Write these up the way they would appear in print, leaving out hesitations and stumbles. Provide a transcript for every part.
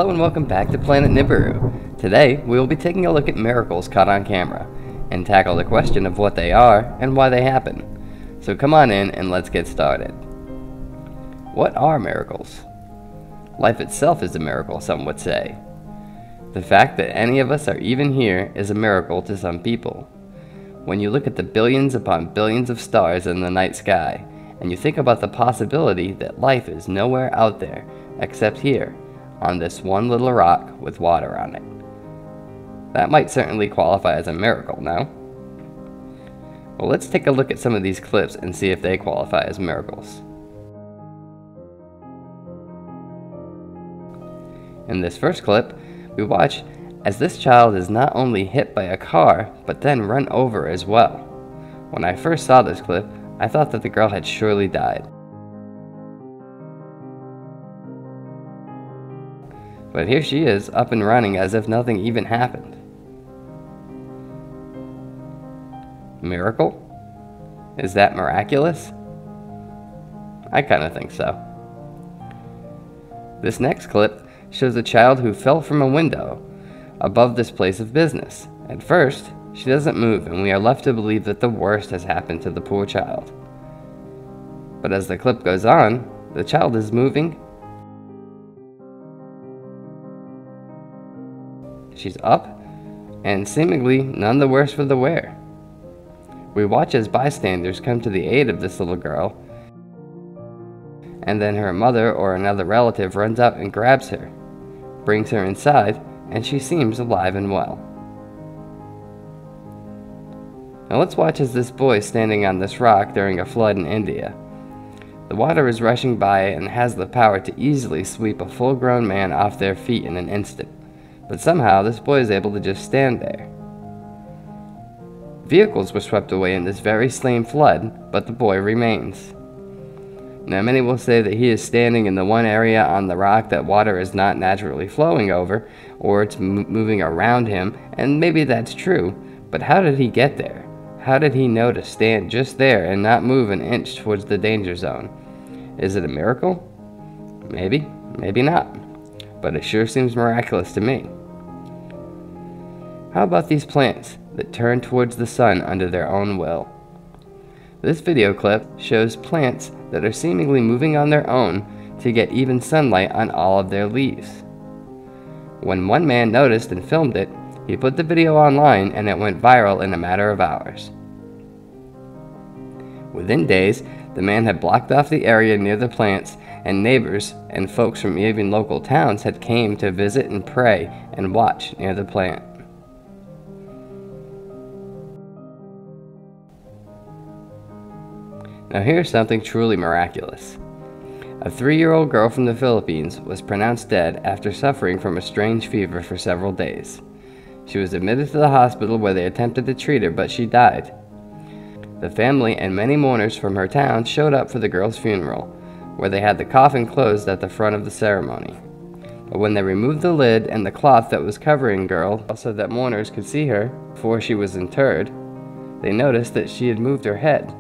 Hello and welcome back to Planet Nibiru. Today, we will be taking a look at miracles caught on camera, and tackle the question of what they are and why they happen. So come on in and let's get started. What are miracles? Life itself is a miracle, some would say. The fact that any of us are even here is a miracle to some people. When you look at the billions upon billions of stars in the night sky, and you think about the possibility that life is nowhere out there except here, on this one little rock with water on it. That might certainly qualify as a miracle, no? Well, let's take a look at some of these clips and see if they qualify as miracles. In this first clip, we watch as this child is not only hit by a car, but then run over as well. When I first saw this clip, I thought that the girl had surely died. But here she is, up and running as if nothing even happened. Miracle? Is that miraculous? I kinda think so. This next clip shows a child who fell from a window above this place of business. At first, she doesn't move, and we are left to believe that the worst has happened to the poor child. But as the clip goes on, the child is moving. She's up, and seemingly none the worse for the wear. We watch as bystanders come to the aid of this little girl, and then her mother or another relative runs out and grabs her, brings her inside, and she seems alive and well. Now let's watch as this boy is standing on this rock during a flood in India. The water is rushing by and has the power to easily sweep a full-grown man off their feet in an instant. But somehow, this boy is able to just stand there. Vehicles were swept away in this very same flood, but the boy remains. Now, many will say that he is standing in the one area on the rock that water is not naturally flowing over, or it's moving around him, and maybe that's true, but how did he get there? How did he know to stand just there and not move an inch towards the danger zone? Is it a miracle? Maybe, maybe not, but it sure seems miraculous to me. How about these plants that turn towards the sun under their own will? This video clip shows plants that are seemingly moving on their own to get even sunlight on all of their leaves. When one man noticed and filmed it, he put the video online and it went viral in a matter of hours. Within days, the man had blocked off the area near the plants, and neighbors and folks from even local towns had came to visit and pray and watch near the plant. Now here's something truly miraculous. A 3-year-old girl from the Philippines was pronounced dead after suffering from a strange fever for several days. She was admitted to the hospital where they attempted to treat her, but she died. The family and many mourners from her town showed up for the girl's funeral, where they had the coffin closed at the front of the ceremony. But when they removed the lid and the cloth that was covering girl so that mourners could see her before she was interred, they noticed that she had moved her head.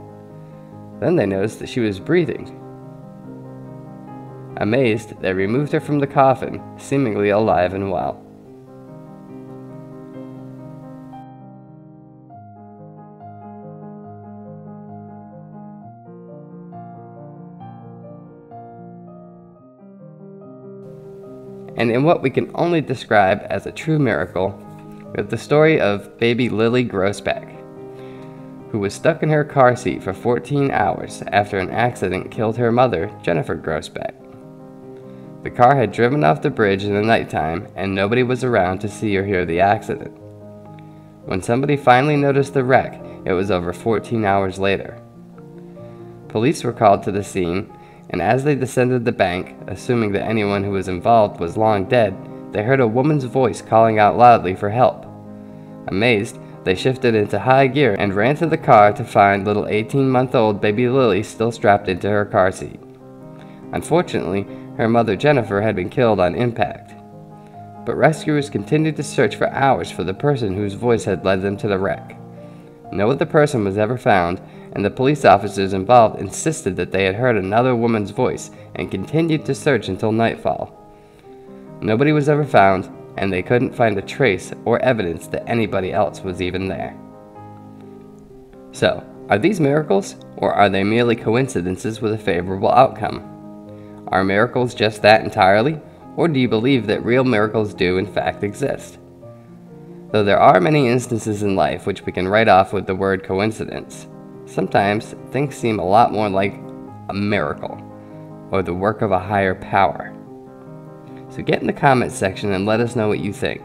Then they noticed that she was breathing. Amazed, they removed her from the coffin, seemingly alive and well. And in what we can only describe as a true miracle, we have the story of baby Lily Grossbeck, who was stuck in her car seat for 14 hours after an accident killed her mother, Jennifer Grossbeck. The car had driven off the bridge in the nighttime, and nobody was around to see or hear the accident. When somebody finally noticed the wreck, it was over 14 hours later. Police were called to the scene, and as they descended the bank, assuming that anyone who was involved was long dead, they heard a woman's voice calling out loudly for help. Amazed, they shifted into high gear and ran to the car to find little 18-month-old baby Lily still strapped into her car seat. Unfortunately, her mother Jennifer had been killed on impact. But rescuers continued to search for hours for the person whose voice had led them to the wreck. No other person was ever found, and the police officers involved insisted that they had heard another woman's voice and continued to search until nightfall. Nobody was ever found, and they couldn't find a trace or evidence that anybody else was even there. So, are these miracles, or are they merely coincidences with a favorable outcome? Are miracles just that entirely, or do you believe that real miracles do in fact exist? Though there are many instances in life which we can write off with the word coincidence, sometimes things seem a lot more like a miracle, or the work of a higher power. So get in the comments section and let us know what you think.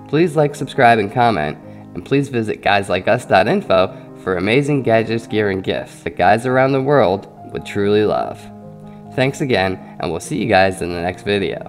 Please like, subscribe, and comment, and please visit guyslikeus.info for amazing gadgets, gear, and gifts that guys around the world would truly love. Thanks again, and we'll see you guys in the next video.